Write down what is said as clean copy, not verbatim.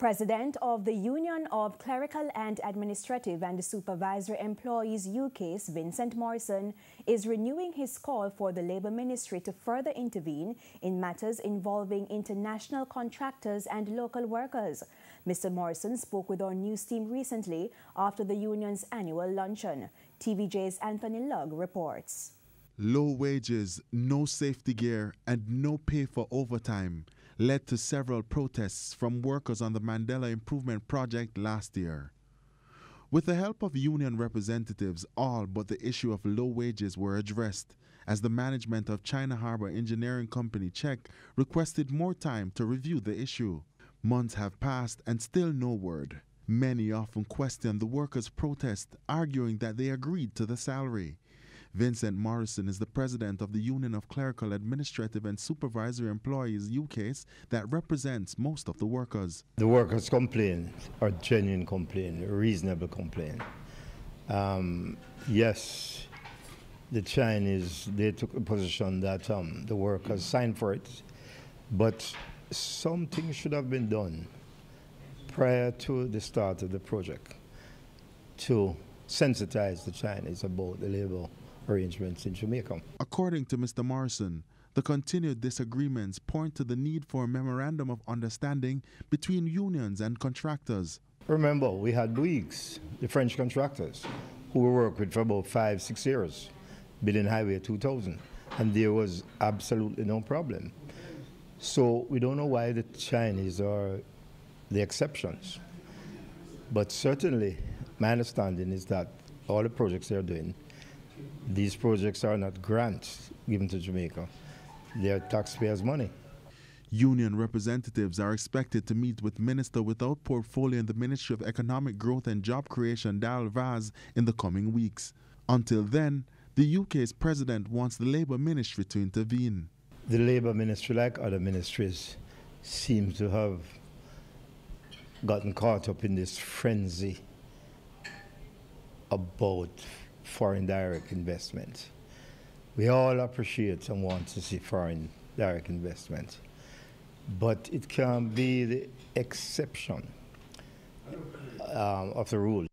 President of the Union of Clerical and Administrative and Supervisory Employees UK's Vincent Morrison is renewing his call for the Labour Ministry to further intervene in matters involving international contractors and local workers. Mr. Morrison spoke with our news team recently after the union's annual luncheon. TVJ's Anthony Lugg reports. Low wages, no safety gear, and no pay for overtime led to several protests from workers on the Mandela Improvement Project last year. With the help of union representatives, all but the issue of low wages were addressed, as the management of China Harbour Engineering Company CHEC requested more time to review the issue. Months have passed and still no word. Many often question the workers' protest, arguing that they agreed to the salary. Vincent Morrison is the president of the Union of Clerical, Administrative and Supervisory Employees UK's that represents most of the workers. The workers' complaint are genuine complaint, a reasonable complaint. Yes, the Chinese, they took a position that the workers signed for it, but something should have been done prior to the start of the project to sensitize the Chinese about the labor arrangements in Jamaica. According to Mr. Morrison, the continued disagreements point to the need for a memorandum of understanding between unions and contractors. Remember, we had Bouygues, the French contractors, who we worked with for about 5-6 years, building Highway 2000, and there was absolutely no problem. So we don't know why the Chinese are the exceptions. But certainly, my understanding is that all the projects they're doing, these projects are not grants given to Jamaica. They are taxpayers' money. Union representatives are expected to meet with Minister without portfolio in the Ministry of Economic Growth and Job Creation, Darrell Vaz, in the coming weeks. Until then, the UK's president wants the Labour Ministry to intervene. The Labour Ministry, like other ministries, seems to have gotten caught up in this frenzy about foreign direct investment. We all appreciate and want to see foreign direct investment, but it can be the exception of the rule.